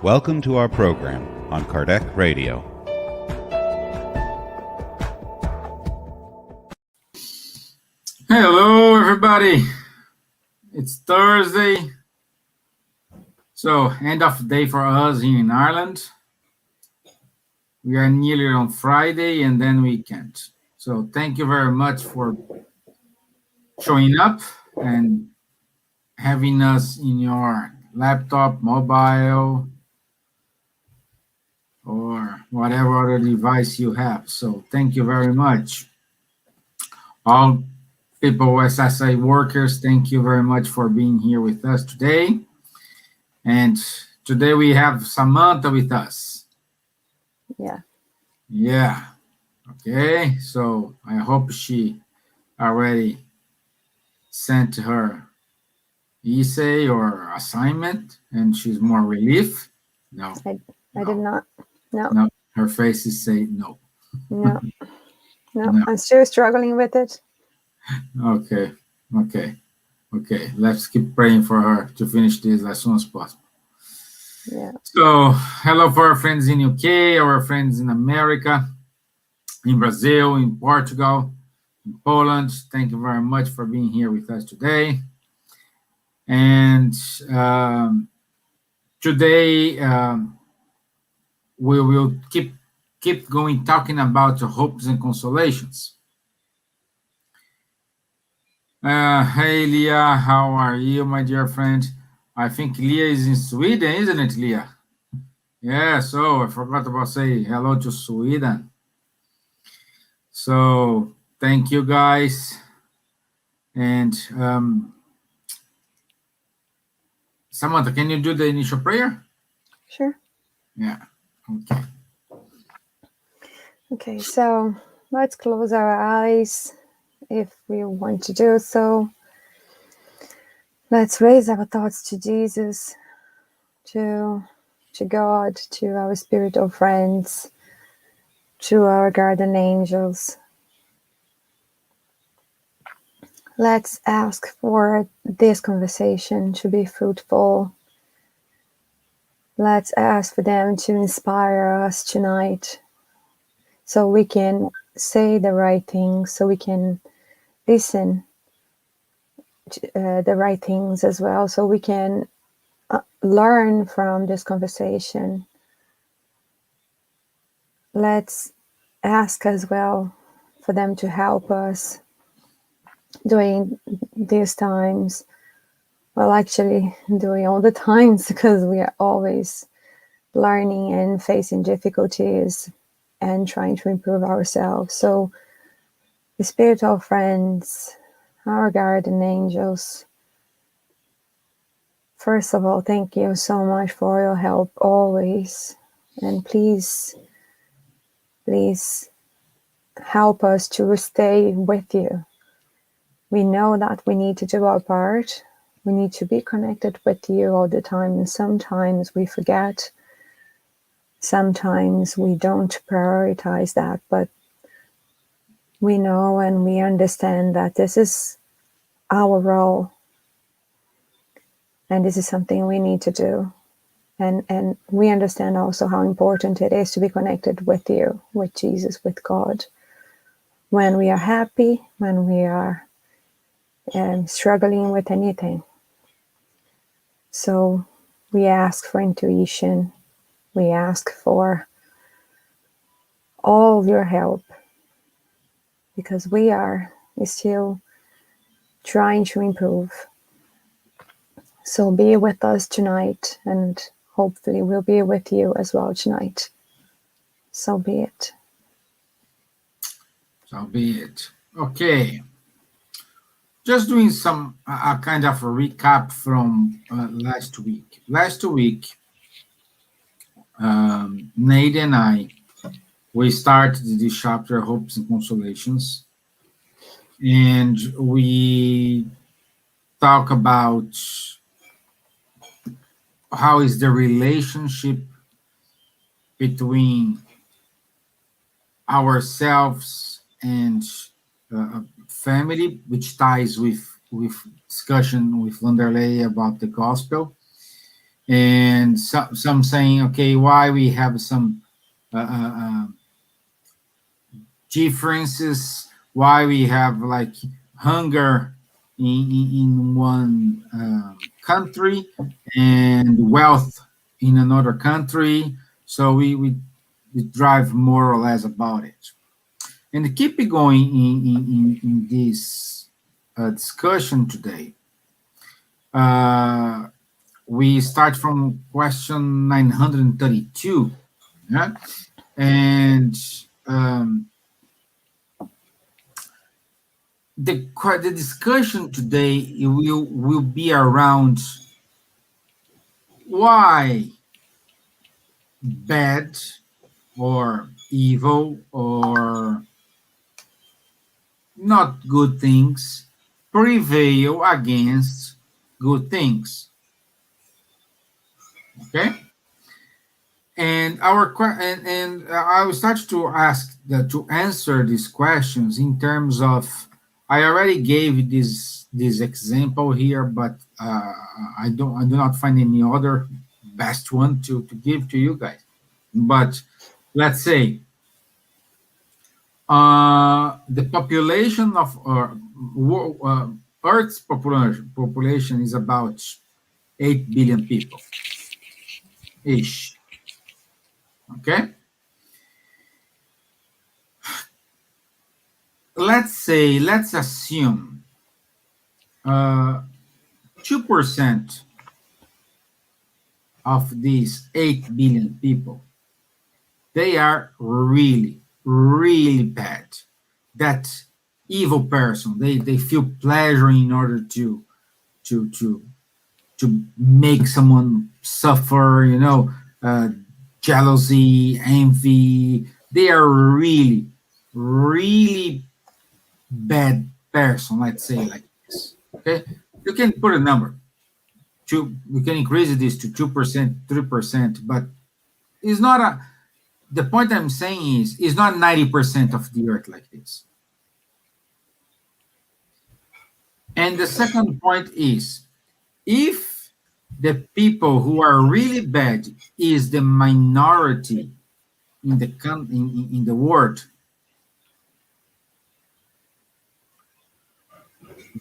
Welcome to our program on Kardec Radio. Hello, everybody. It's Thursday. So, end of the day for us here in Ireland. We are nearly on Friday and then weekend. So, thank you very much for showing up and having us in your laptop, mobile, or whatever other device you have. So, thank you very much. All people, SSI workers, thank you very much for being here with us today. And today we have Samantha with us. Yeah. Okay. So I hope she already sent her essay or assignment and she's more relief. No. I did not. No. Her face is saying no. No. I'm still struggling with it. Okay. Let's keep praying for her to finish this as soon as possible. Yeah. So, hello for our friends in UK, our friends in America, in Brazil, in Portugal, in Poland. Thank you very much for being here with us today. And today we will keep going talking about the hopes and consolations. Hey, Leah, how are you, my dear friend? I think Leah is in Sweden, isn't it, Leah? Yeah, so I forgot about saying hello to Sweden. So thank you, guys. And Samantha, can you do the initial prayer? Sure. Yeah, okay. Okay, so let's close our eyes if we want to do so. Let's raise our thoughts to Jesus, to God, to our spiritual friends, to our guardian angels. Let's ask for this conversation to be fruitful. Let's ask for them to inspire us tonight so we can say the right things, so we can listen to the right things as well, so we can learn from this conversation. Let's ask as well for them to help us during these times. Well, actually, during all the times, because we are always learning and facing difficulties and trying to improve ourselves. So, the spiritual friends, our guardian angels, first of all, thank you so much for your help always. And please help us to stay with you. We know that we need to do our part. We need to be connected with you all the time. And sometimes we forget. Sometimes we don't prioritize that. But we know and we understand that this is our role. And this is something we need to do. And we understand also how important it is to be connected with you, with Jesus, with God. When we are happy, when we are struggling with anything. So we ask for intuition. We ask for all of your help. Because we are still trying to improve. So be with us tonight, and hopefully we'll be with you as well tonight. So be it. So be it. Okay. Just doing a kind of a recap from last week. Last week, Neide and I, we started this chapter, Hopes and Consolations, and we talk about how is the relationship between ourselves and family, which ties with discussion with Vanderlei about the gospel. and some saying, okay, why we have some differences, why we have like hunger in one country and wealth in another country. So we drive more or less about it. And keep it going in this discussion today. We start from question 932. Yeah? And the discussion today will be around why bad or evil or not good things prevail against good things. Okay? And I will start to ask to answer these questions in terms of, I already gave this example here, but I do not find any other best one to give to you guys. But let's say the population of Earth's population is about 8 billion people ish. Okay? Let's assume 2% of these 8 billion people, they are really, really bad. That evil person, they feel pleasure in order to make someone suffer, jealousy, envy. They are really, really bad person, let's say like this. Okay? You can put a number. We can increase this to 2%, 3%, but it's not the point I'm saying is, it's not 90% of the earth like this. And the second point is, if the people who are really bad is the minority in the world,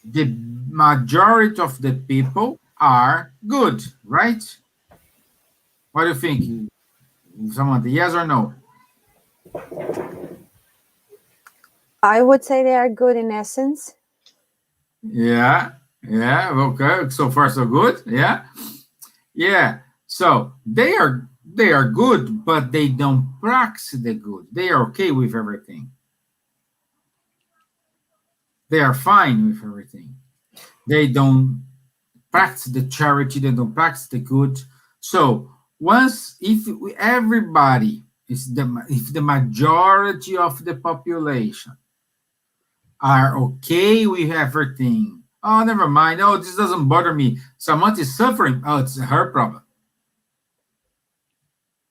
the majority of the people are good, right? What do you think? Someone, yes or no? I would say they are good in essence. Yeah, okay. So far, so good. Yeah. So they are good, but they don't practice the good. They are okay with everything. They are fine with everything. They don't practice the charity. They don't practice the good. So if the majority of the population are okay with everything, oh, never mind, oh, this doesn't bother me, someone is suffering, oh, it's her problem,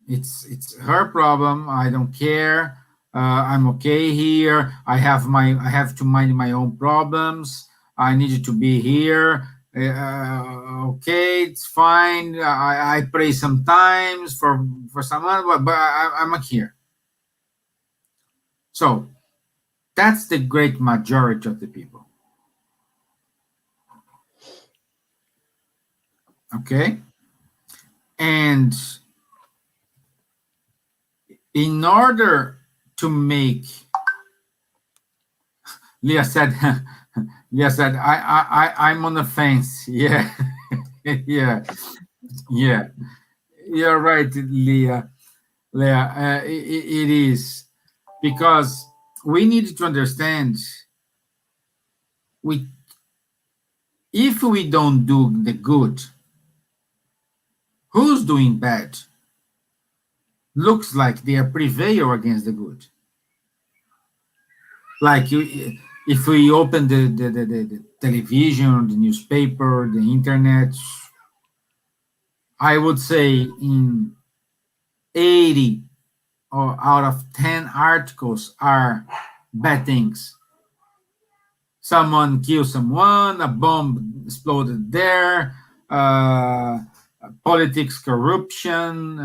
it's her problem, I don't care, I'm okay here, I have to mind my own problems, I need to be here, okay, it's fine, I pray sometimes for someone, but I'm here. So that's the great majority of the people. Okay? And in order to make, Leah said, I'm on the fence. Yeah. yeah. You're right, Leah. It is. Because we need to understand, if we don't do the good, who's doing bad? Looks like they are prevail against the good. Like if we open the television, the newspaper, the internet, I would say in 80 or out of 10 articles are bad things. Someone killed someone, a bomb exploded there, politics, corruption.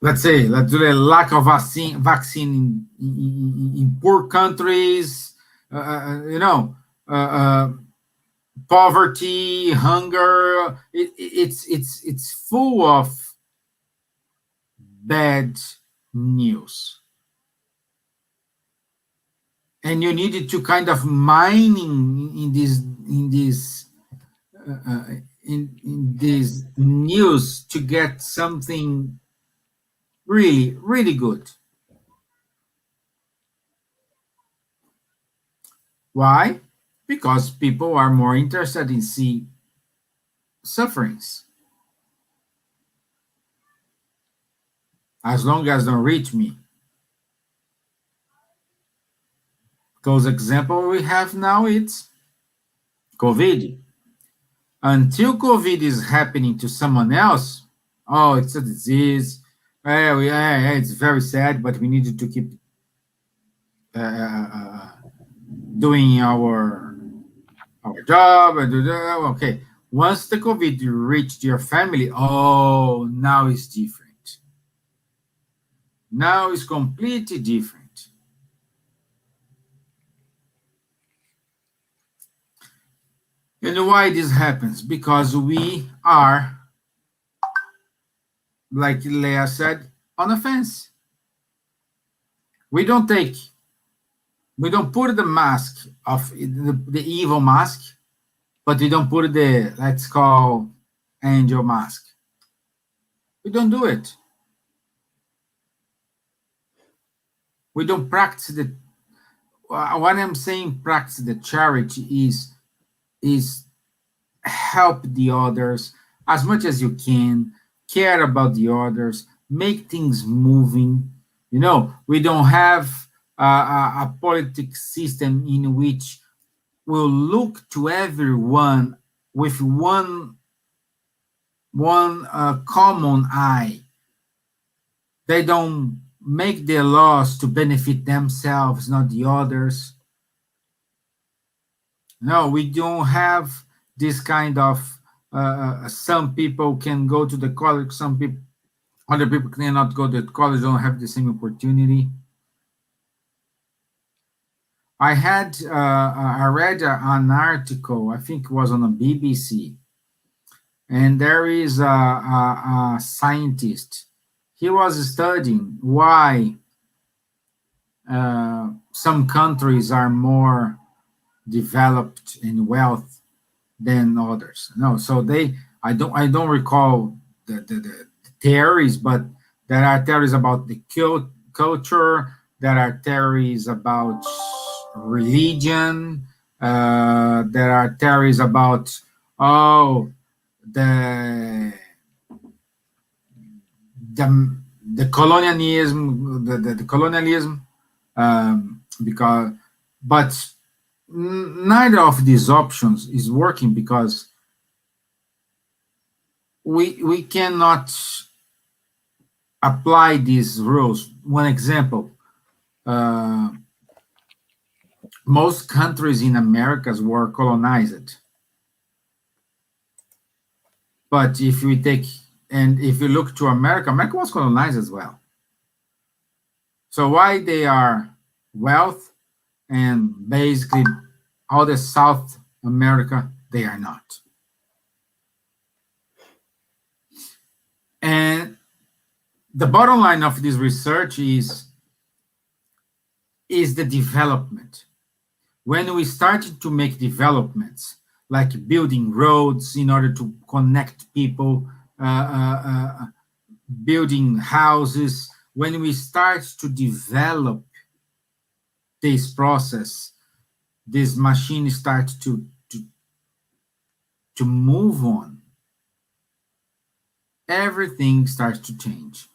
Let's do the lack of vaccine in poor countries. Poverty, hunger. It's full of bad news, and you needed to kind of mining in this news to get something really, really good. Why? Because people are more interested in see sufferings. As long as don't reach me. Because example we have now, it's COVID. Until COVID is happening to someone else, oh, it's a disease. It's very sad, but we need to keep doing our job. Okay. Once the COVID reached your family, oh, now it's different. Now it's completely different. And why this happens? Because we are, like Leah said, on a fence. We don't put the mask of the evil mask, but we don't put the, let's call, angel mask. We don't do it. We don't practice what I'm saying, practice the charity is help the others as much as you can, care about the others, make things moving. We don't have a political system in which we'll look to everyone with one common eye. They don't make their laws to benefit themselves, not the others. No, we don't have this kind of some people can go to the college, other people cannot go to college, don't have the same opportunity. I read an article, I think it was on the BBC, and there is a scientist. He was studying why some countries are more developed in wealth than others. No, so I don't recall the theories, but there are theories about the culture. There are theories about religion. There are theories about the colonialism, the colonialism, but neither of these options is working because we cannot apply these rules. One example, most countries in Americas were colonized. But if you look to America was colonized as well. So why they are wealth and basically all the South America, they are not. And the bottom line of this research is the development. When we started to make developments, like building roads in order to connect people, building houses, when we start to develop this process, this machine starts to move on. Everything starts to change.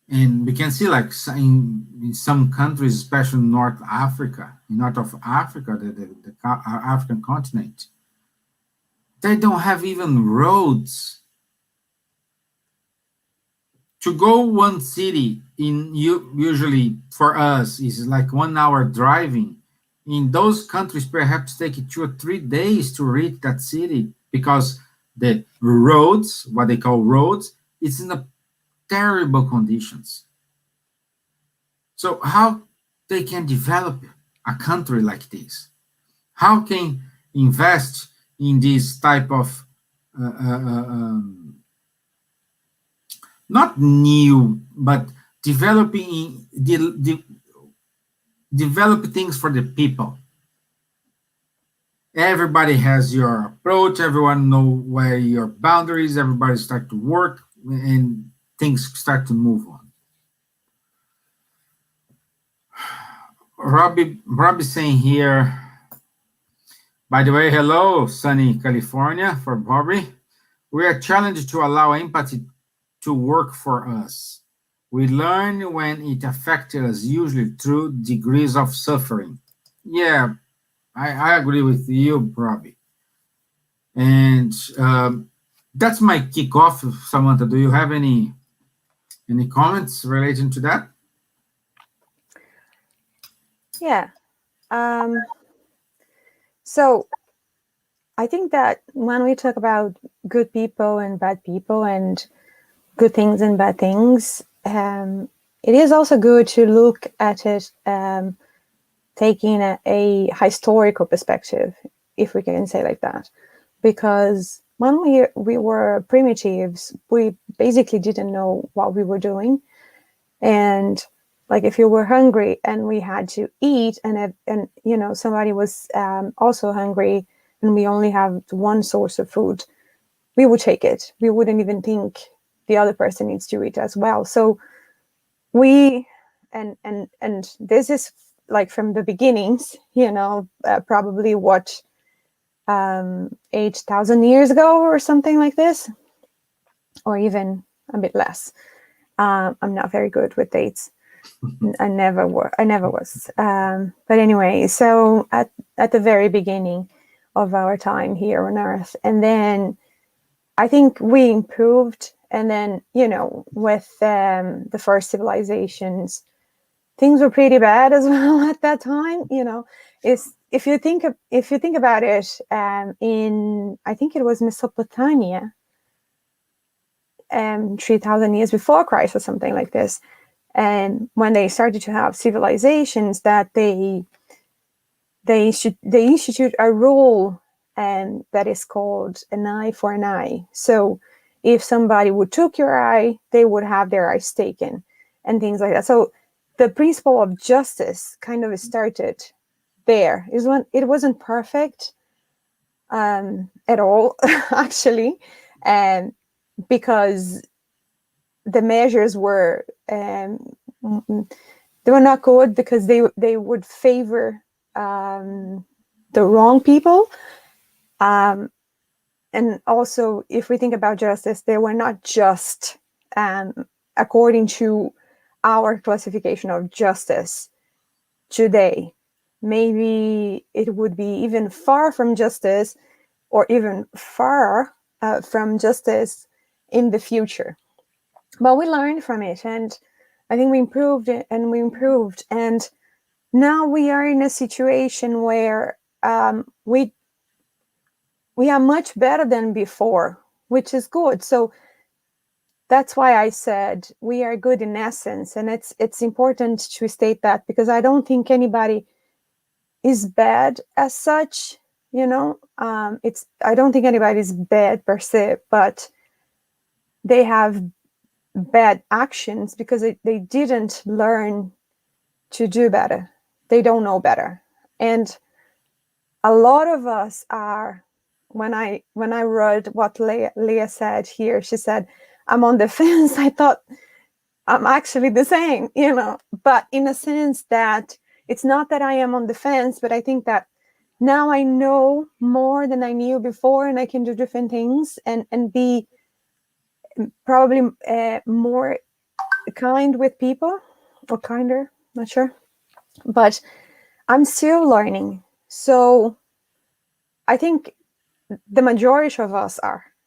And we can see, like in some countries, especially in North of Africa, the African continent, they don't have even roads. To go one city usually for us is like 1 hour driving. in those countries perhaps take 2 or 3 days to reach that city because the roads, what they call roads, it's in a terrible conditions. So how they can develop a country like this? How can invest in this type of not new, but developing develop things for the people. Everybody has your approach. Everyone know where your boundaries. Everybody start to work, and things start to move on. Robbie saying here. By the way, hello, sunny California for Bobby. We are challenged to allow empathy to work for us. We learn when it affects us, usually through degrees of suffering. Yeah, I agree with you, Robbie. And that's my kickoff. Samantha, do you have any comments relating to that? Yeah. So I think that when we talk about good people and bad people and good things and bad things, it is also good to look at it taking a historical perspective, if we can say like that. Because when we were primitives, we basically didn't know what we were doing. And like if you were hungry and we had to eat and you know, somebody was also hungry and we only have one source of food, we would take it. We wouldn't even think the other person needs to eat as well. So we, and this is like from the beginnings, you know, probably what, 8,000 years ago or something like this, or even a bit less. I'm not very good with dates. I never was. But anyway, so at the very beginning of our time here on Earth, and then I think we improved, and then, you know, with the first civilizations, things were pretty bad as well at that time. You know, if you think about it, in, I think it was Mesopotamia, 3,000 years before Christ or something like this, and when they started to have civilizations, that they institute a rule that is called an eye for an eye. So if somebody would took your eye, they would have their eyes taken, and things like that. So the principle of justice kind of started there. It wasn't perfect at all, actually, because the measures were they were not good, because they would favor the wrong people, and also if we think about justice, they were not just according to our classification of justice today. Maybe it would be even far from justice, or even far from justice in the future. But we learned from it, and I think we improved it, and we improved, and now we are in a situation where we are much better than before, which is good. So that's why I said we are good in essence, and it's important to state that, because I don't think anybody is bad as such. You know, I don't think anybody is bad per se, but they have bad actions because they didn't learn to do better. They don't know better. And a lot of us are, when I read what Leah said here, she said, I'm on the fence. I thought I'm actually the same, you know, but in a sense that it's not that I am on the fence, but I think that now I know more than I knew before, and I can do different things and be probably more kind with people, or kinder, not sure, but I'm still learning. So I think the majority of us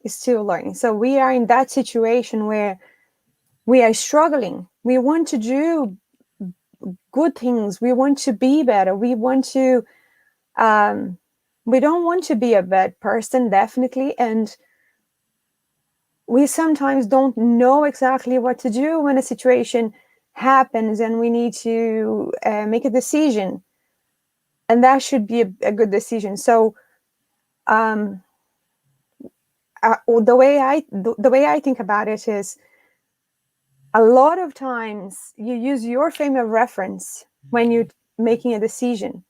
is still learning. So we are in that situation where we are struggling. We want to do good things. We want to be better. We want to, we don't want to be a bad person, definitely. And we sometimes don't know exactly what to do when a situation happens and we need to make a decision. And that should be a good decision. So the way I think about it is, a lot of times you use your frame of reference when you're making a decision,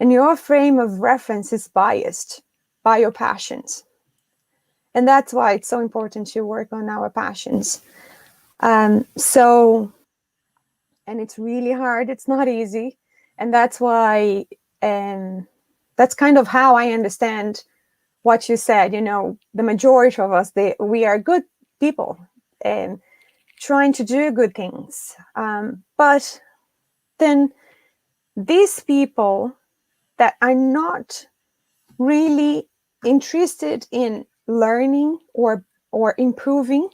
and your frame of reference is biased by your passions. And that's why it's so important to work on our passions. So, and it's really hard. It's not easy. And that's why, that's kind of how I understand what you said. You know, the majority of us, we are good people and trying to do good things. But then these people that are not really interested in learning or improving,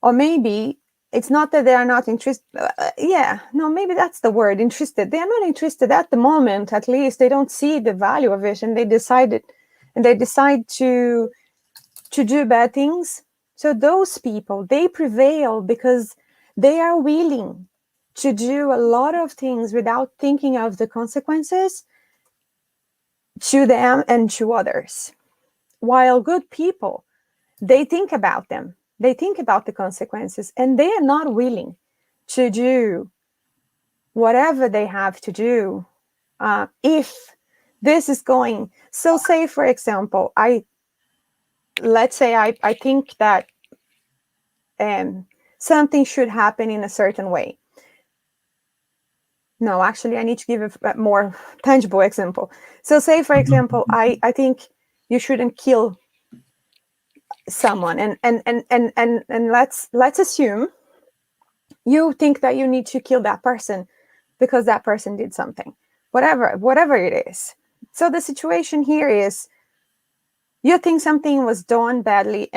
or maybe it's not that they are not interested. Maybe that's the word, interested. They are not interested at the moment. At least they don't see the value of it, and they decide to do bad things. So those people, they prevail because they are willing to do a lot of things without thinking of the consequences to them and to others. While good people, they think about them. They think about the consequences, and they are not willing to do whatever they have to do if this is going. So say, for example, let's say I think that something should happen in a certain way. No, actually, I need to give a more tangible example. So say, for example, I think you shouldn't kill someone, and let's assume you think that you need to kill that person because that person did something, whatever it is. So the situation here is, you think something was done badly,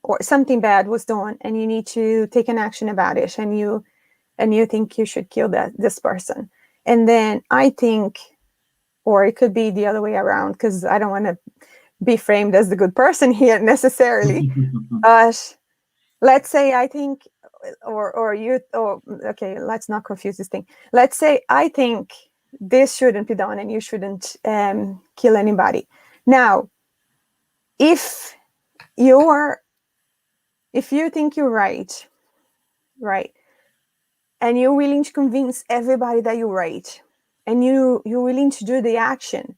or something bad was done, and you need to take an action about it, and you think you should kill this person. And then I think, or it could be the other way around, because I don't want to be framed as the good person here necessarily. But let's say I think, okay, let's not confuse this thing. Let's say I think this shouldn't be done and you shouldn't kill anybody. Now, if you think you're right, and you're willing to convince everybody that you're right, and you're willing to do the action,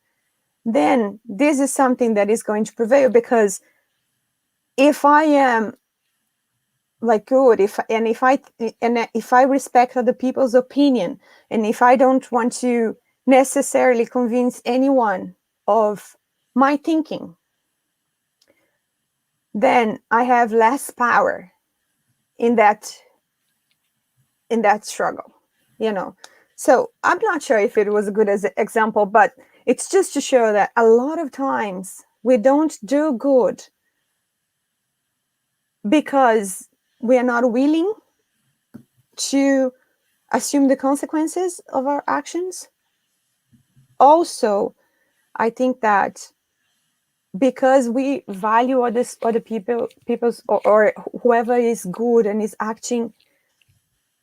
then this is something that is going to prevail. Because if I am like good, if I respect other people's opinion, and if I don't want to necessarily convince anyone of my thinking, then I have less power in that struggle, So I'm not sure if it was a good example, but it's just to show that a lot of times we don't do good because we are not willing to assume the consequences of our actions. Also, I think that because we value other people's or whoever is good and is acting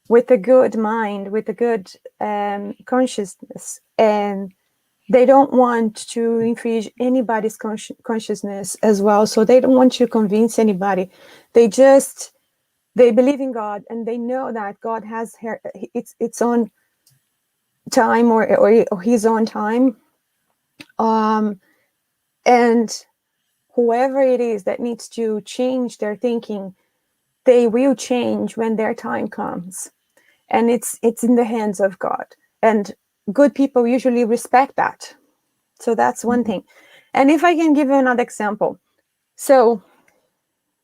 with a good mind, with a good consciousness, and they don't want to infringe anybody's consciousness as well. So they don't want to convince anybody. They believe in God, and they know that God has its own time or his own time. And whoever it is that needs to change their thinking, they will change when their time comes. And it's in the hands of God. And good people usually respect that. So that's one thing. And if I can give you another example. So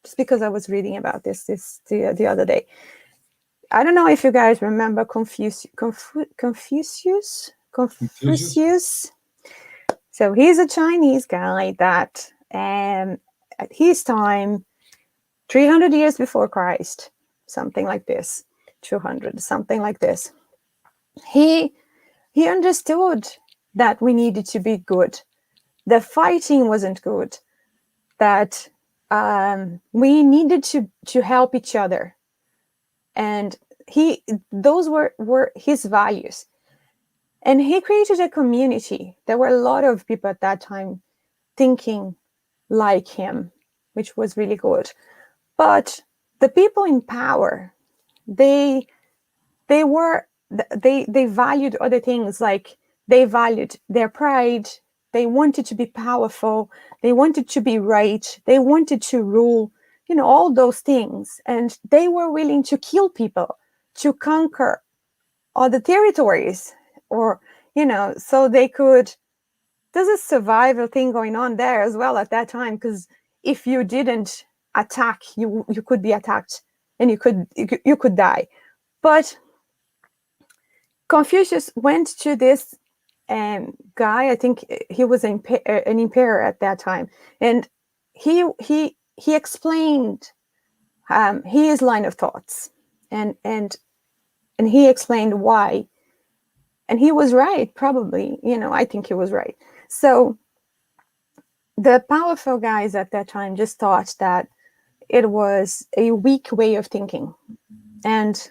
just because I was reading about this the other day. I don't know if you guys remember Confucius. So he's a Chinese guy that at his time, 300 years before Christ, something like this, 200, something like this. he understood that we needed to be good. The fighting wasn't good. That we needed to help each other, and those were his values. And he created a community. There were a lot of people at that time thinking like him, which was really good. But the people in power, they valued other things. Like, they valued their pride. They wanted to be powerful. They wanted to be right. They wanted to rule, all those things. And they were willing to kill people, to conquer other territories, or, so they could. There's a survival thing going on there as well at that time, because if you didn't attack, you could be attacked, and you could die. But Confucius went to this guy. I think he was an emperor at that time, and he explained his line of thoughts, and he explained why, and he was right, probably. I think he was right. So the powerful guys at that time just thought that it was a weak way of thinking, and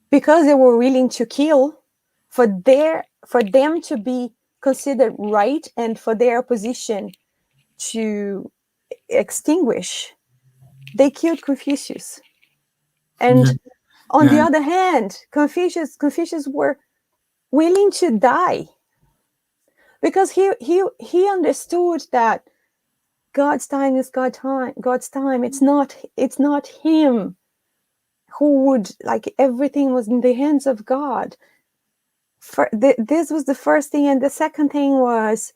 because they were willing to kill for them to be considered right, and for their opposition to extinguish, they killed Confucius. And on the other hand, Confucius were willing to die, because he understood that God's time is God's time. It's not him who would, like, everything was in the hands of God. This was the first thing. And the second thing was,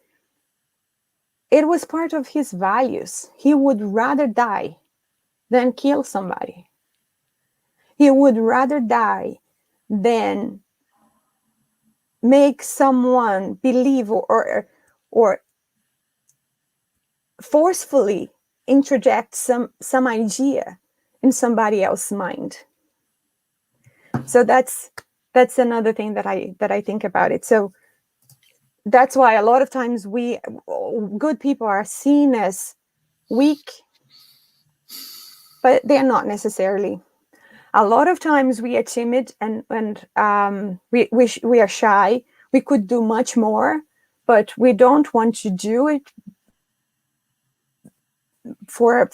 it was part of his values. He would rather die than kill somebody. He would rather die than make someone believe or forcefully interject some idea in somebody else's mind. So that's another thing that I think about it. So that's why a lot of times good people are seen as weak, but they're not necessarily. A lot of times we are timid, and we are shy. We could do much more, but we don't want to do it for a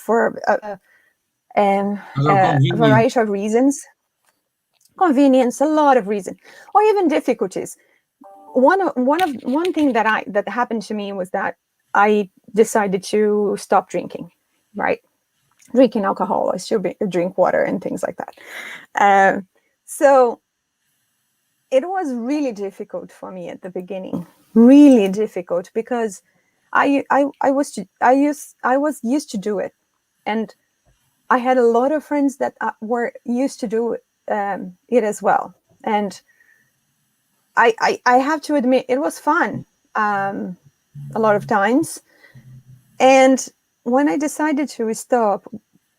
variety of reasons. Convenience, a lot of reasons, or even difficulties. One thing that happened to me was that I decided to stop drinking, right? Drinking alcohol. I still drink water and things like that. So it was really difficult for me at the beginning, really difficult, because I was used to do it, and I had a lot of friends that were used to do it as well, and I have to admit it was fun a lot of times. And when I decided to stop,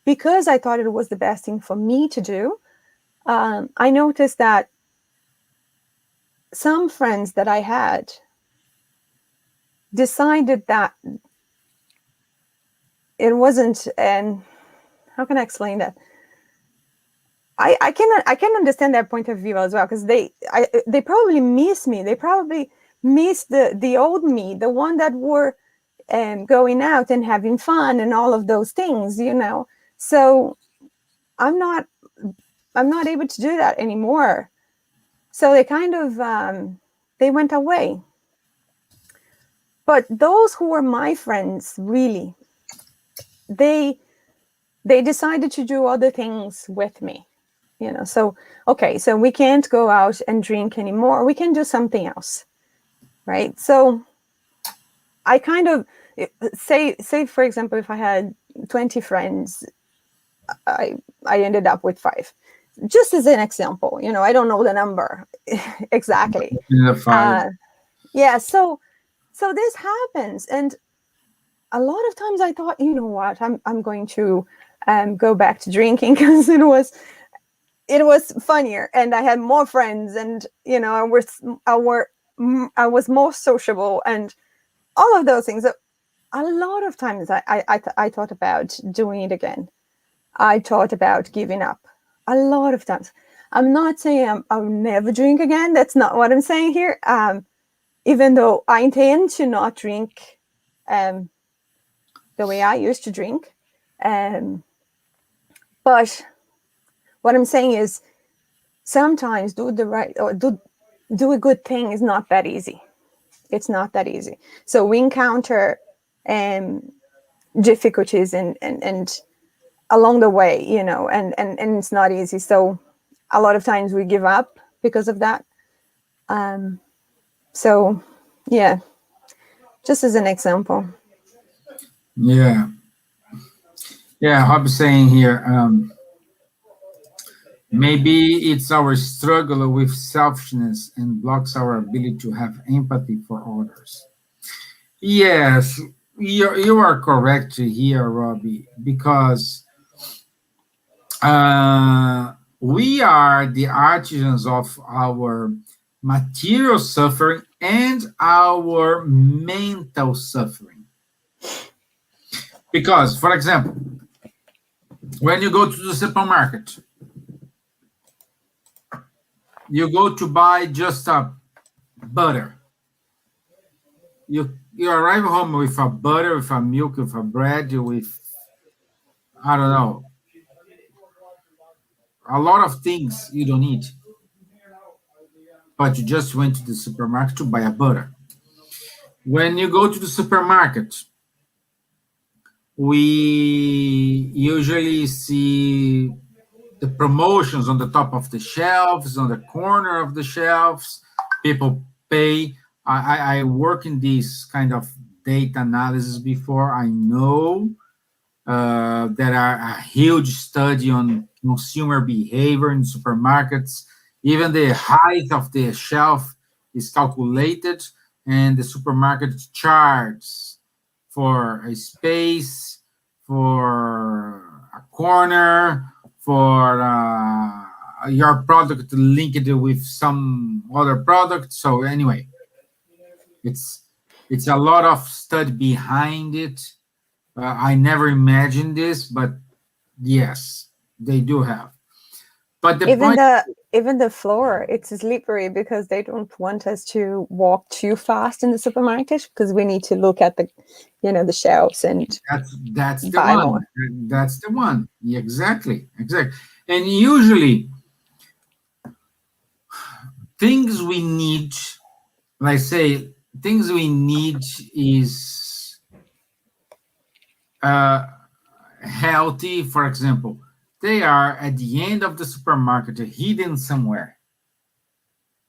because I thought it was the best thing for me to do, I noticed that some friends that I had decided that it wasn't, and how can I explain that? I can understand their point of view as well, because they probably miss me. They probably miss the old me, the one that were going out and having fun and all of those things, So I'm not able to do that anymore. So they kind of they went away. But those who were my friends, really, they decided to do other things with me. So okay, so we can't go out and drink anymore. We can do something else, right? So I kind of say for example, if I had 20 friends, I ended up with 5, just as an example. I don't know the number exactly. Yeah. So this happens, and a lot of times I thought, you know what, I'm going to go back to drinking, because it was funnier, and I had more friends, and I was more sociable, and all of those things. A lot of times I thought about doing it again. I thought about giving up a lot of times. I'm not saying I'll never drink again. That's not what I'm saying here. Even though I intend to not drink the way I used to drink. But what I'm saying is sometimes do the right or do a good thing is not that easy. It's not that easy. So we encounter difficulties and along the way, and it's not easy. So a lot of times we give up because of that. So yeah, just as an example. Yeah. Hob's saying here, maybe it's our struggle with selfishness and blocks our ability to have empathy for others. Yes, you are correct here, Robbie, because we are the artisans of our material suffering and our mental suffering. Because, for example, when you go to the supermarket, you go to buy just a butter. You arrive home with a butter, with a milk, with a bread, with, I don't know, a lot of things you don't need. But you just went to the supermarket to buy a butter. When you go to the supermarket, we usually see the promotions on the top of the shelves, on the corner of the shelves. People pay. I work in this kind of data analysis before. I know there are a huge study on consumer behavior in supermarkets. Even the height of the shelf is calculated, and the supermarket charges for a space, for a corner, for your product linked with some other product. So anyway, it's a lot of study behind it. I never imagined this, but yes, they do have. But the point, even the floor, it's slippery because they don't want us to walk too fast in the supermarket because we need to look at the shelves and that's the buy one. more. That's the one. Exactly. And usually, things we need, like say, things we need is healthy. For example, they are at the end of the supermarket, hidden somewhere.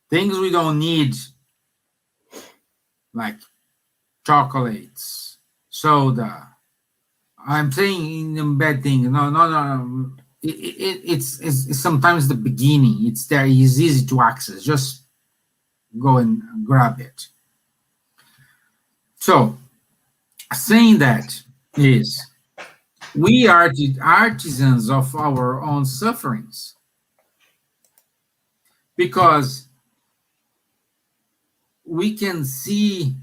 Things we don't need, like chocolates, soda. I'm saying in bad thing. No. It's sometimes the beginning. It's there. It's easy to access. Just go and grab it. So, saying that is, we are the artisans of our own sufferings, because we can see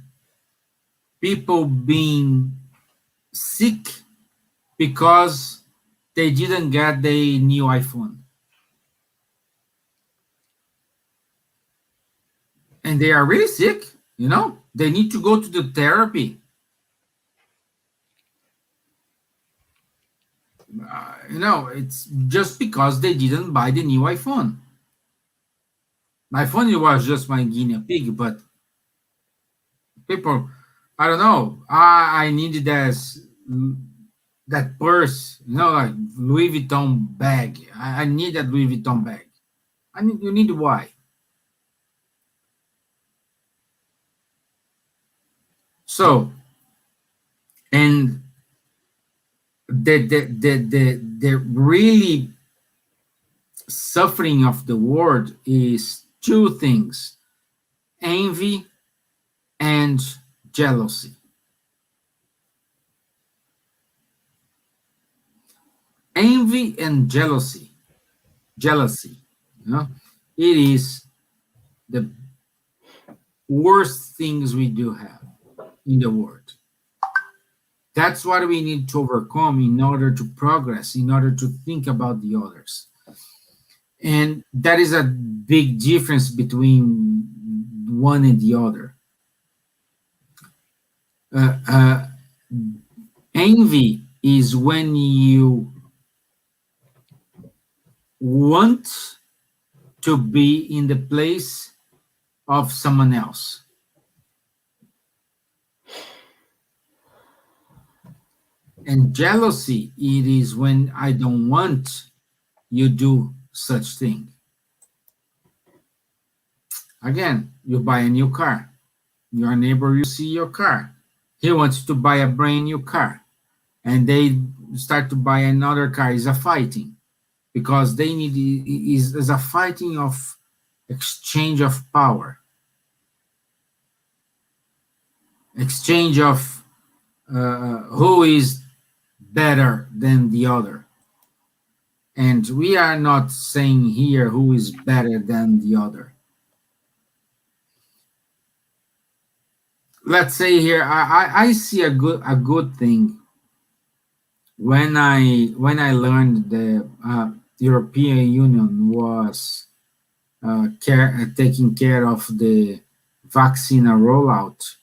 people being sick because they didn't get the new iPhone. And they are really sick, they need to go to the therapy. It's just because they didn't buy the new iPhone. iPhone was just my guinea pig, but people, I don't know. I needed that purse, like Louis Vuitton bag. I need that Louis Vuitton bag. You need why? So, and the really suffering of the world is two things: envy and jealousy. Envy and jealousy. jealousy. It is the worst things we do have in the world. That's what we need to overcome in order to progress, in order to think about the others. And that is a big difference between one and the other. Envy is when you want to be in the place of someone else. And jealousy, it is when I don't want you do such thing. Again, you buy a new car. Your neighbor, you see your car. He wants to buy a brand new car. And they start to buy another car. It's a fighting. Because they need, is a fighting of exchange of power. Exchange of who is better than the other. And we are not saying here who is better than the other. Let's say here, I see a good thing when I learned the European Union was taking care of the vaccine rollout.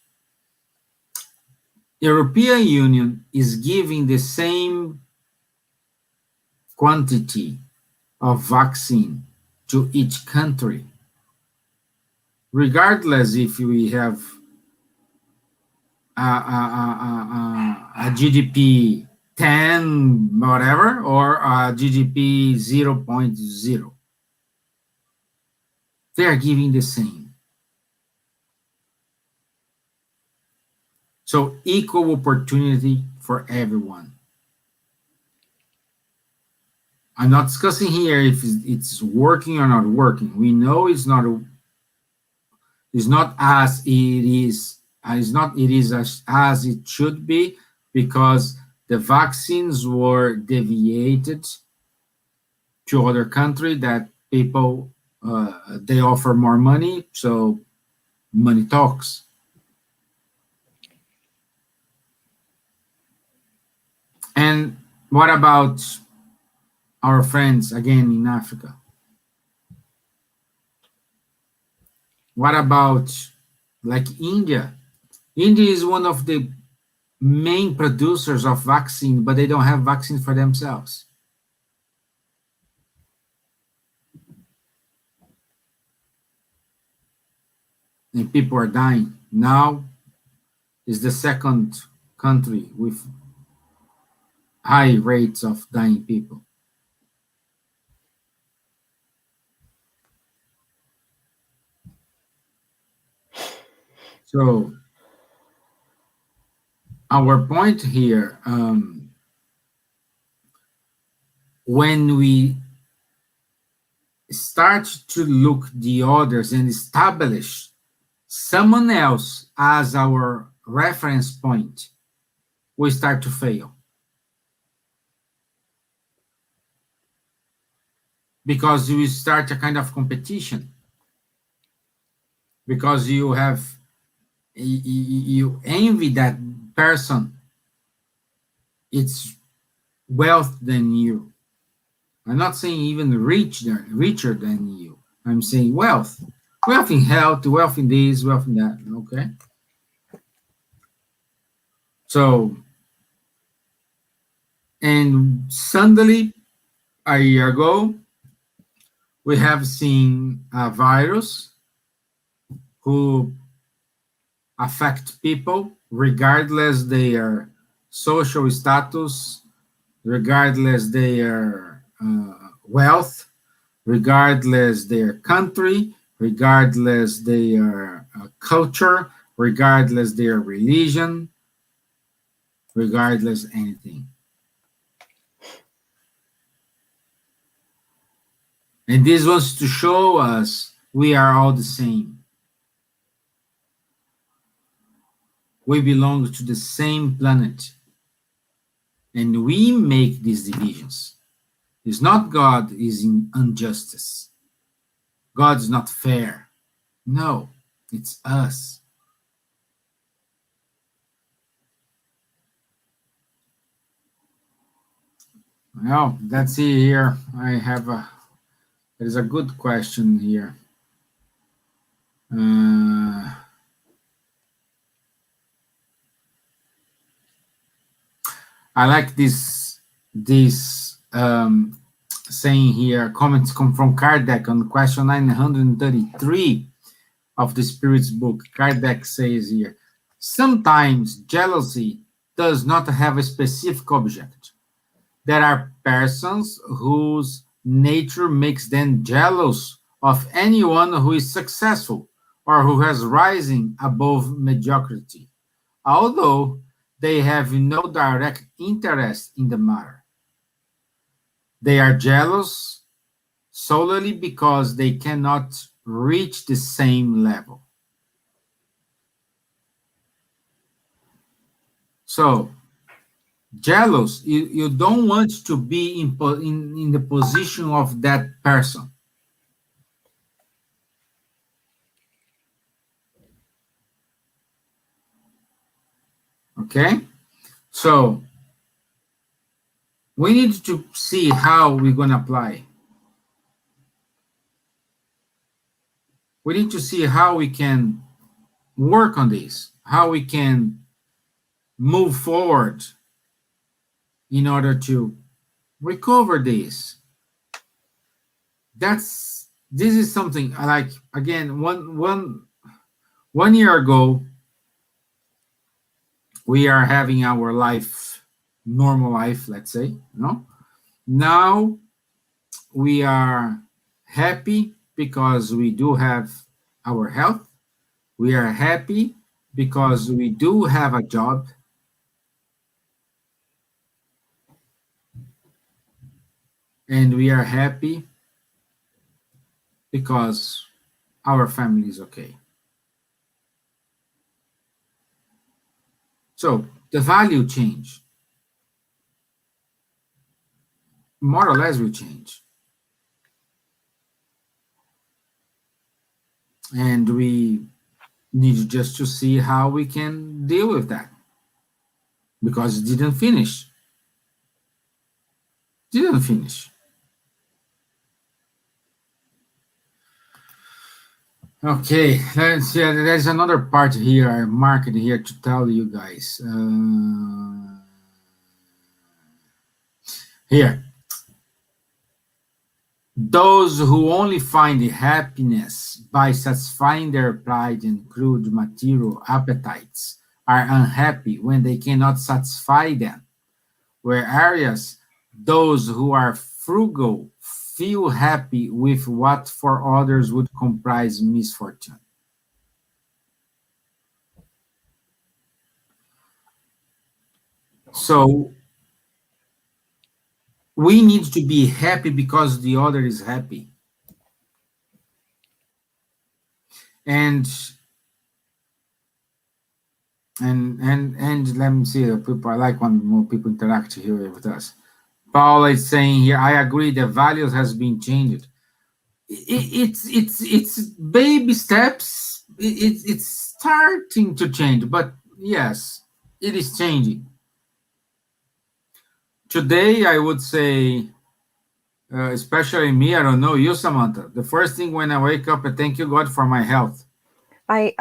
European Union is giving the same quantity of vaccine to each country, regardless if we have a GDP 10 whatever or a GDP 0.0. They are giving the same. So equal opportunity for everyone. I'm not discussing here if it's working or not working. We know it's not as it is. It is as it should be, because the vaccines were deviated to other country that people they offer more money, so money talks. And what about our friends again in Africa? What about like India? India is one of the main producers of vaccine, but they don't have vaccine for themselves. And people are dying. Now is the second country with high rates of dying people. So our point here, when we start to look the others and establish someone else as our reference point, we start to fail. Because you start a kind of competition. Because you envy that person. It's wealth than you. I'm not saying even richer than you. I'm saying wealth. Wealth in health, wealth in this, wealth in that, okay? So, and suddenly, a year ago, we have seen a virus who affect people regardless their social status, regardless their wealth, regardless their country, regardless their culture, regardless their religion, regardless anything. And this wants to show us we are all the same. We belong to the same planet. And we make these divisions. It's not God is in injustice. God is not fair. No, it's us. Well, let's see here. There's a good question here. I like this saying here. Comments come from Kardec on question 933 of the Spirit's book. Kardec says here, sometimes jealousy does not have a specific object. There are persons whose nature makes them jealous of anyone who is successful or who has risen above mediocrity, although they have no direct interest in the matter. They are jealous solely because they cannot reach the same level. So, jealous, you don't want to be in the position of that person. Okay? So, we need to see how we're going to apply. We need to see how we can work on this, how we can move forward in order to recover this. This is something I like. Again, one year ago, we are having our life, normal life, let's say, no? Now we are happy because we do have our health. We are happy because we do have a job. And we are happy because our family is okay. So the value change. More or less will change. And we need just to see how we can deal with that. Because it didn't finish. Didn't finish. Okay, let's see. There's another part here I marked here to tell you guys. Here. Those who only find happiness by satisfying their pride and crude material appetites are unhappy when they cannot satisfy them. Whereas those who are frugal feel happy with what for others would comprise misfortune. So we need to be happy because the other is happy. And let me see, people, I like when more people interact here with us. Paula is saying here, I agree, the values has been changed. It's baby steps. It's starting to change, but yes, it is changing. Today, I would say, especially me, I don't know you, Samantha. The first thing when I wake up, I thank you, God, for my health. I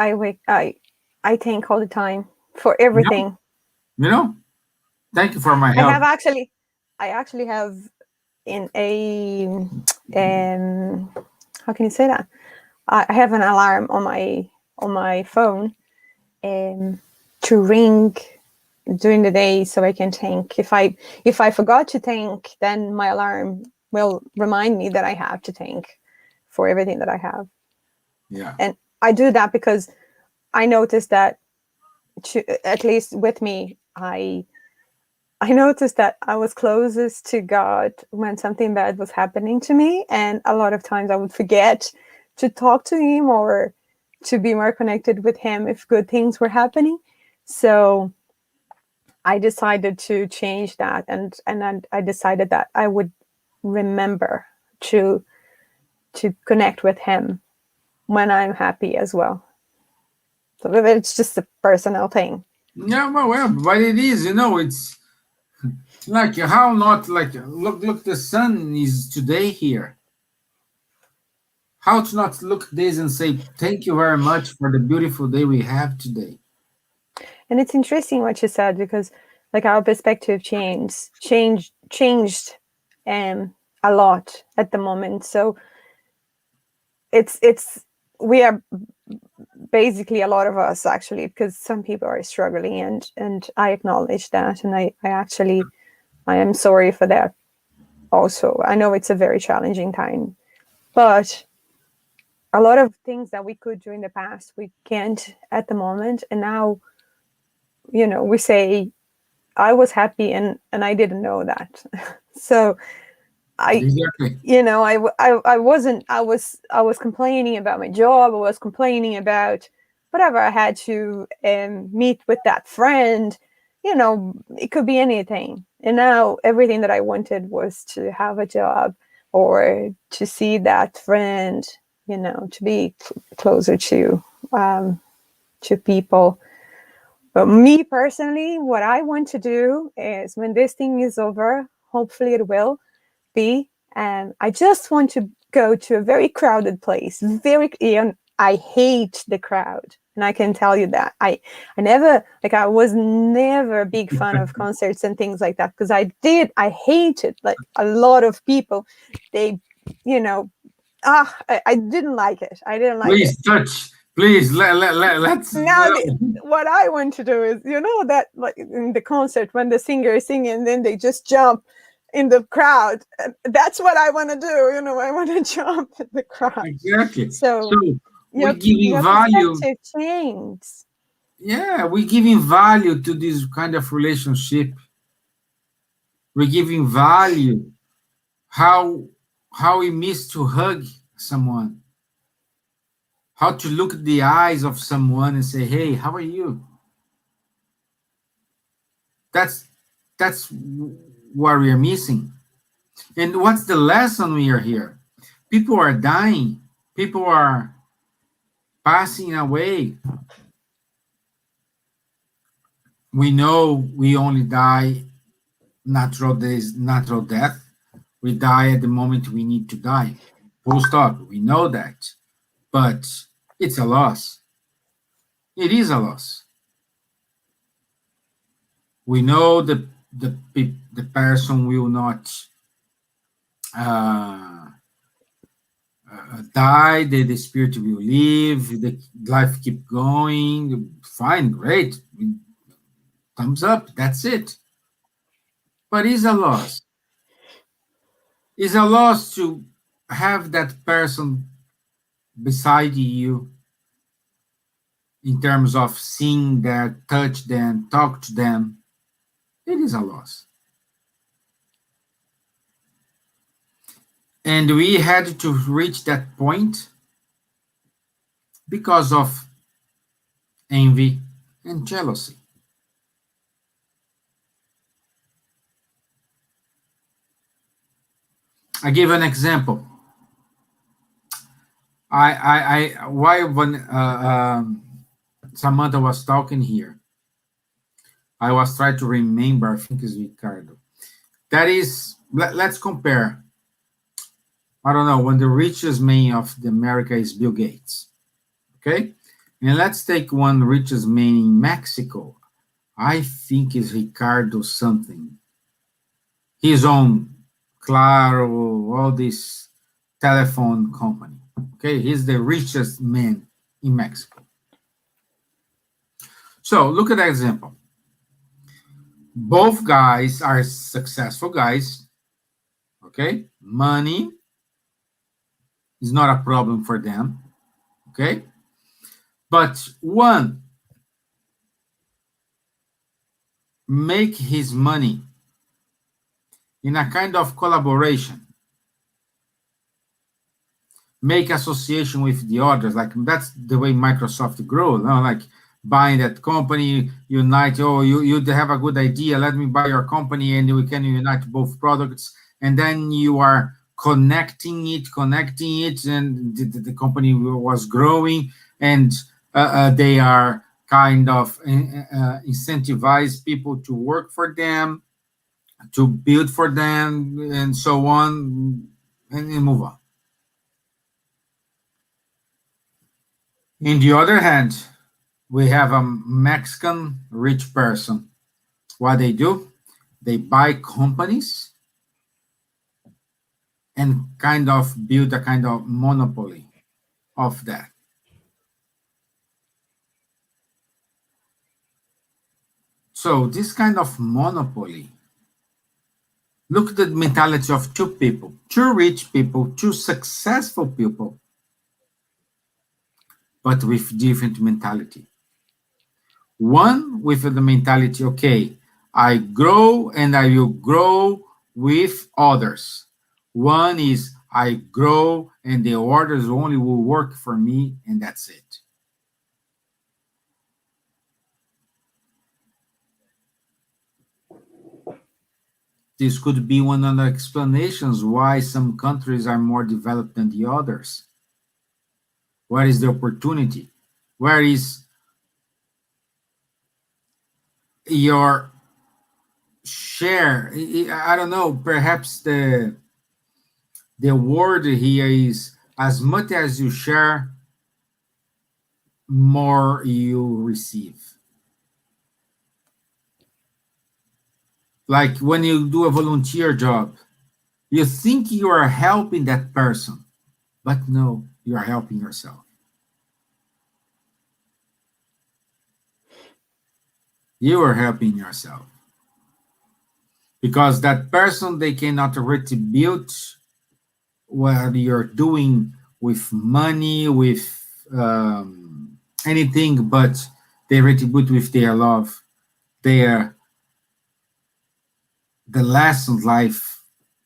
thank all the time for everything. You know, thank you for my health. I actually have in a how can you say that? I have an alarm on my phone to ring during the day so I can thank. If I forgot to thank, then my alarm will remind me that I have to thank for everything that I have. Yeah. And I do that because I noticed that, at least with me, I noticed that I was closest to God when something bad was happening to me. And a lot of times I would forget to talk to him or to be more connected with him if good things were happening. So I decided to change that. And I decided that I would remember to connect with him when I'm happy as well. So it's just a personal thing. Yeah, well, but it is, it's like how not like look, the sun is today here. How to not look at this and say thank you very much for the beautiful day we have today. And it's interesting what you said, because like our perspective changed a lot at the moment. So we are basically, a lot of us actually, because some people are struggling, and I acknowledge that, and I am sorry for that also. I know it's a very challenging time, but a lot of things that we could do in the past, we can't at the moment. And now, we say, I was happy and I didn't know that. So Exactly. I was complaining about my job. I was complaining about whatever I had to meet with that friend. It could be anything. And now everything that I wanted was to have a job or to see that friend, to be closer to people. But me personally, what I want to do is, when this thing is over, hopefully it will be, I just want to go to a very crowded place. I hate the crowd, and I can tell you that I was never a big fan of concerts and things like that, because I hated like a lot of people. They, I didn't like it. Please touch. Please let's. Now what I want to do is, that like in the concert when the singer is singing, and then they just jump in the crowd. That's what I want to do. I want to jump in the crowd. Exactly. So we're giving value. Change. Yeah, we're giving value to this kind of relationship. We're giving value. How we miss to hug someone. How to look at the eyes of someone and say, "Hey, how are you?" That's what we are missing. And what's the lesson we are here? People are dying. People are passing away. We know we only die natural death. We die at the moment we need to die. Full stop. We know that. But it's a loss. It is a loss. We know the person will not die, the spirit will live, the life keep going. Fine, great. Thumbs up, that's it. But it's a loss. It's a loss to have that person beside you in terms of seeing them, touch them, talk to them. It is a loss. And we had to reach that point because of envy and jealousy. I give an example. When Samantha was talking here, I was trying to remember, I think it's Ricardo. That is, let's compare. I don't know, when the richest man of America is Bill Gates. Okay? And let's take one richest man in Mexico. I think it's Ricardo something. His own Claro, all this telephone company. Okay, he's the richest man in Mexico. So look at that example. Both guys are successful guys. Okay, money is not a problem for them. Okay, but one make his money in a kind of collaboration, make association with the others. Like that's the way Microsoft grows. Like buying that company, unite. Oh, you have a good idea. Let me buy your company, and we can unite both products. and then you are connecting it, and the company was growing, and they are kind of incentivize people to work for them, to build for them, and so on, and move on. In the other hand, we have a Mexican rich person. What they do, they buy companies and kind of build a kind of monopoly of that. So this kind of monopoly, look at the mentality of two people, two rich people, two successful people, but with different mentality. One with the mentality, okay, I grow and I will grow with others. One is I grow and the orders only will work for me, and that's it. This could be one of the explanations why some countries are more developed than the others. Where is the opportunity? Where is your share? I don't know, perhaps the word here is as much as you share, more you receive. Like when you do a volunteer job, you think you are helping that person, but no, you are helping yourself. You are helping yourself. Because that person, they cannot retribute what you're doing with money, with anything, but they retribute with their love, the lessons life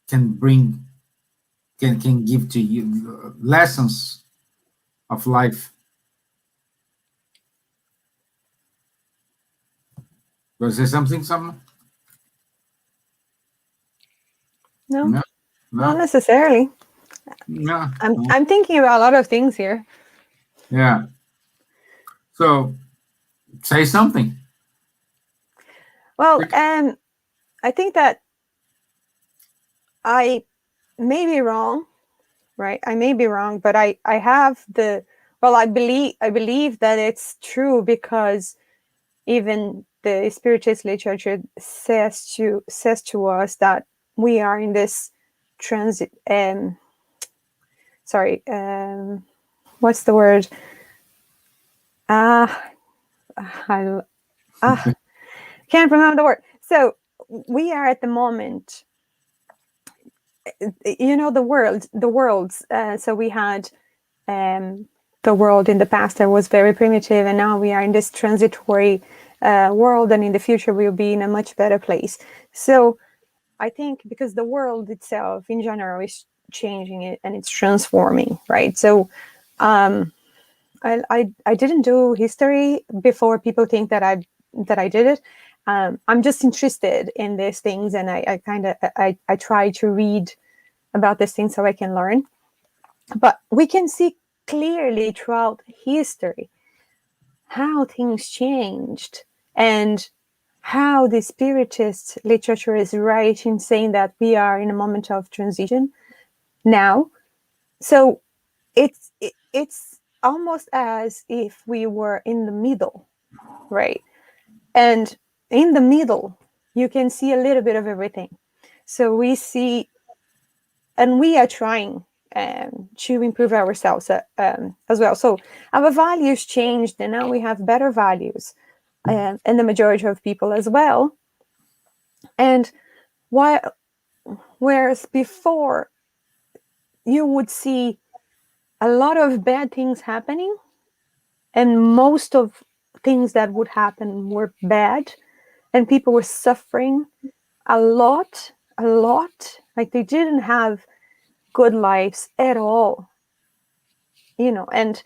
can bring, can give to you, lessons of life. Was there something, someone? No, No, not necessarily. no. I'm thinking about a lot of things here. Yeah. So say something. Well, I think that I may be wrong, right? I may be wrong, but I have I believe that it's true, because even the Spiritist literature says to us that we are in this transit. What's the word? I can't remember the word. So we are at the moment, the worlds. So we had the world in the past that was very primitive, and now we are in this transitory world, and in the future we'll be in a much better place. So I think because the world itself in general is changing it and it's transforming, right? So I didn't do history before people think that I did it. I'm just interested in these things, and I try to read about these things so I can learn. But we can see clearly throughout history how things changed, and how the Spiritist literature is right in saying that we are in a moment of transition now. So it's almost as if we were in the middle, right? And in the middle, you can see a little bit of everything. So we see, and we are trying to improve ourselves as well. So our values changed, and now we have better values, and the majority of people as well. And whereas before you would see a lot of bad things happening, and most of things that would happen were bad, and people were suffering a lot, like they didn't have good lives at all, and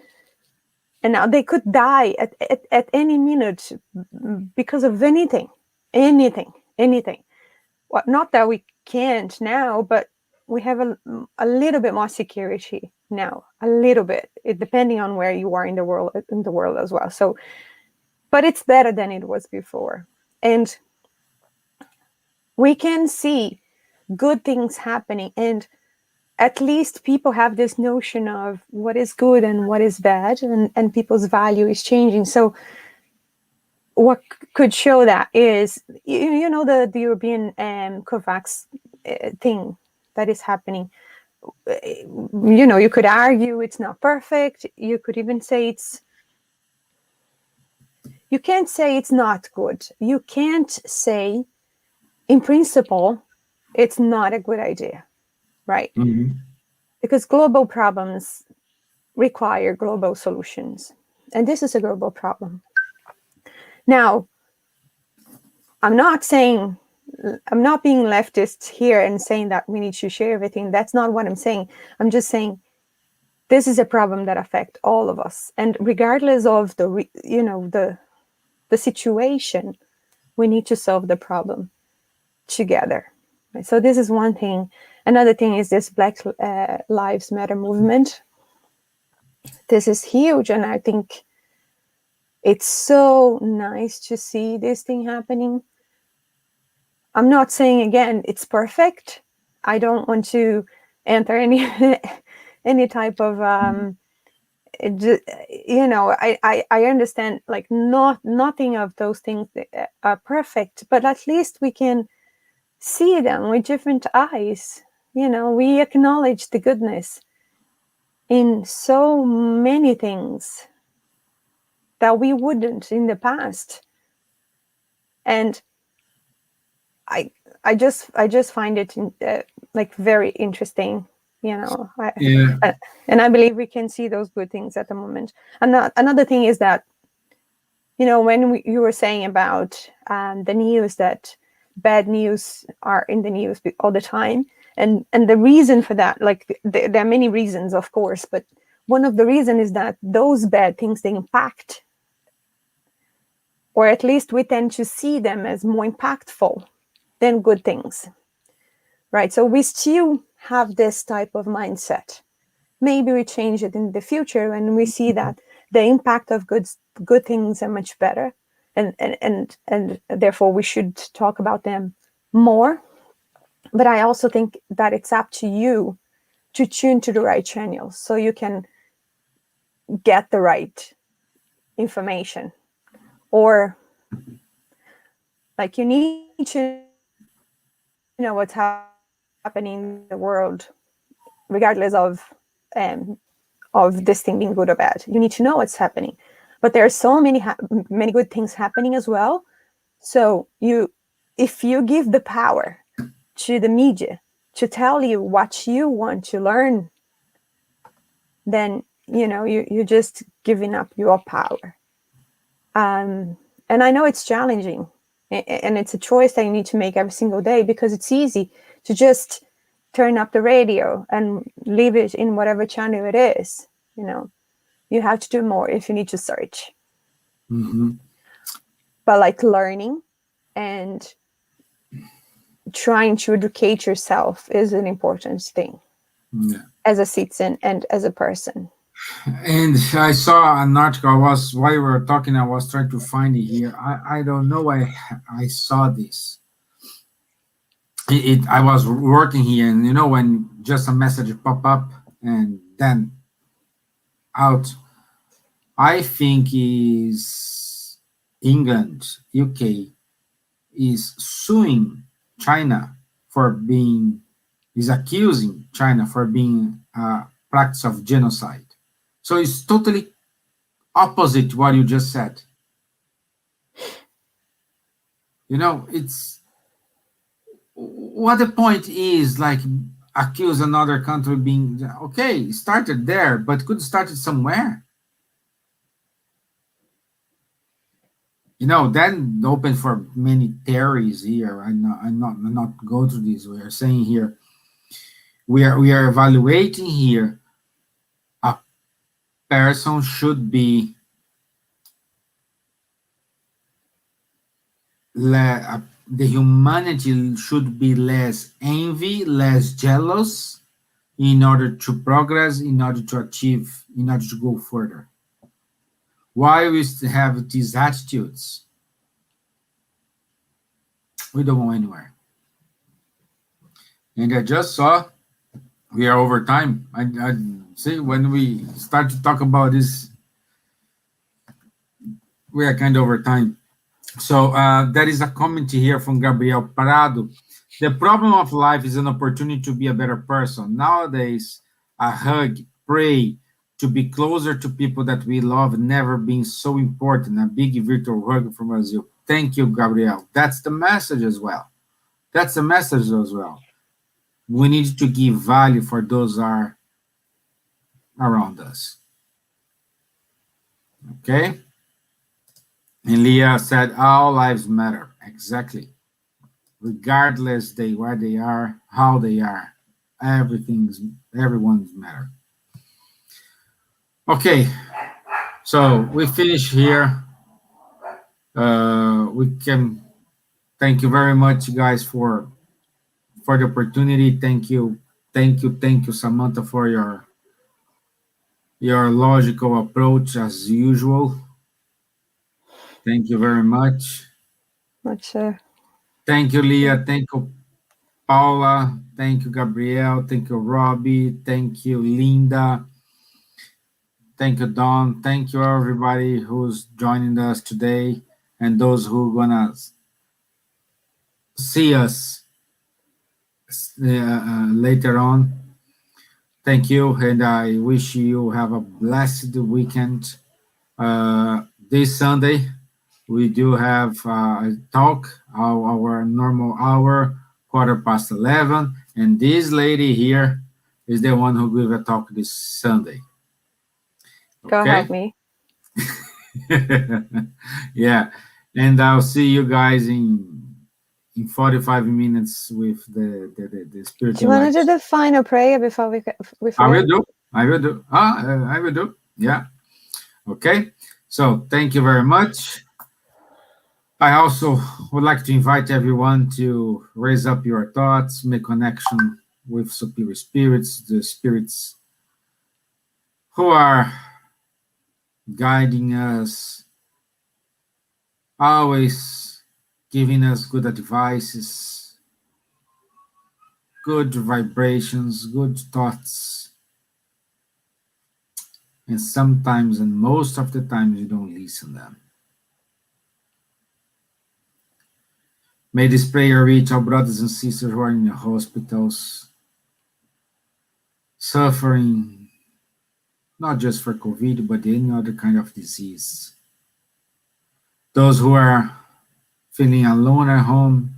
now they could die at any minute because of anything. Well, not that we can't now, but we have a little bit more security now, a little bit, depending on where you are in the world as well. So, but it's better than it was before, and we can see good things happening, and at least people have this notion of what is good and what is bad, and people's value is changing. So what could show that is, you know, the European COVAX thing that is happening. You know, you could argue it's not perfect. You could even say you can't say it's not good. You can't say, in principle, it's not a good idea, right? Mm-hmm. Because global problems require global solutions. And this is a global problem. Now, I'm not being leftist here and saying that we need to share everything. That's not what I'm saying. I'm just saying this is a problem that affects all of us. And regardless of the situation, we need to solve the problem together. Right? So this is one thing. Another thing is this Black Lives Matter movement. This is huge, and I think it's so nice to see this thing happening. I'm not saying, again, it's perfect. I don't want to enter any type of I understand, like, nothing of those things are perfect, but at least we can see them with different eyes. You know, we acknowledge the goodness in so many things that we wouldn't in the past. And I just find it like very interesting, you know. And I believe we can see those good things at the moment. And another thing is that, you know, when you were saying about the news, that bad news are in the news all the time, and the reason for that, like there are many reasons, of course, but one of the reasons is that those bad things, they impact, or at least we tend to see them as more impactful than good things, right? So we still have this type of mindset. Maybe we change it in the future when we see that the impact of good things are much better, and therefore we should talk about them more. But I also think that it's up to you to tune to the right channels so you can get the right information, or like you need to know what's happening in the world, regardless of this thing being good or bad. You need to know what's happening, but there are so many good things happening as well. So if you give the power to the media to tell you what you want to learn, then you're just giving up your power. And I know it's challenging, and it's a choice that you need to make every single day, because it's easy to just turn up the radio and leave it in whatever channel it is. You have to do more if you need to search. Mm-hmm. But like learning and trying to educate yourself is an important thing, as a citizen and as a person. And I saw an article. While you were talking, I was trying to find it here. I don't know. I saw this. I was working here, and when just a message pop up and then out. I think is England, UK is suing China is accusing China for being a practice of genocide. So it's totally opposite what you just said. It's what the point is, like, accuse another country being okay, started there, but could start it somewhere. Then open for many theories here. I'm not go to this. We are saying here, we are evaluating here. A person should be the humanity should be less envy, less jealous, in order to progress, in order to achieve, in order to go further. Why we have these attitudes? We don't go anywhere. And I just saw we are over time. I see when we start to talk about this, we are kind of over time. So there is a comment here from Gabriel Parado. The problem of life is an opportunity to be a better person. Nowadays, a hug, pray, to be closer to people that we love, never been so important. A big virtual hug from Brazil. Thank you, Gabriel. That's the message as well. That's the message as well. We need to give value for those are around us. Okay? And Leah said, all lives matter. Exactly. Regardless where they are, how they are, everyone's matter. Okay, so we finish here. We can thank you very much, guys, for the opportunity. Thank you, Samantha, for your logical approach as usual. Thank you very much. Not sure. Thank you, Leah. Thank you, Paula. Thank you, Gabrielle. Thank you, Robbie. Thank you, Linda. Thank you, Don. Thank you, everybody who's joining us today and those who are gonna see us later on. Thank you, and I wish you have a blessed weekend. This Sunday, we do have a talk, our normal hour, 11:15, and this lady here is the one who gave a talk this Sunday. Go help me. Yeah, and I'll see you guys in 45 minutes with the spiritual. Do you want to do the final prayer before we I will do. I will do. Yeah. Okay. So thank you very much. I also would like to invite everyone to raise up your thoughts, make connection with superior spirits, the spirits who are guiding us, always giving us good advices, good vibrations, good thoughts. And sometimes, and most of the time, you don't listen to them. May this prayer reach our brothers and sisters who are in the hospitals, suffering not just for COVID, but any other kind of disease. Those who are feeling alone at home,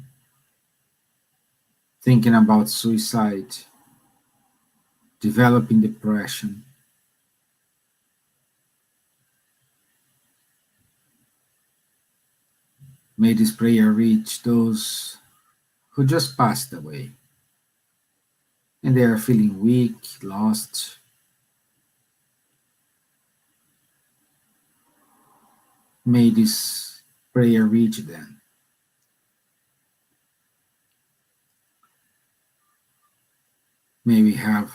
thinking about suicide, developing depression. May this prayer reach those who just passed away and they are feeling weak, lost. May this prayer reach them. May we have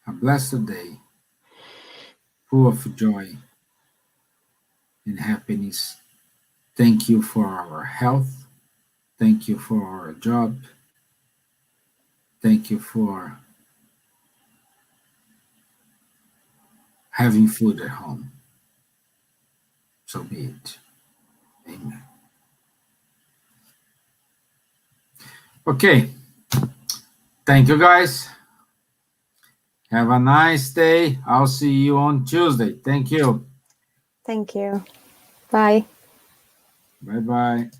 a blessed day full of joy and happiness. Thank you for our health. Thank you for our job. Thank you for having food at home. So be it. Amen. Okay. Thank you, guys. Have a nice day. I'll see you on Tuesday. Thank you. Thank you. Bye. Bye-bye.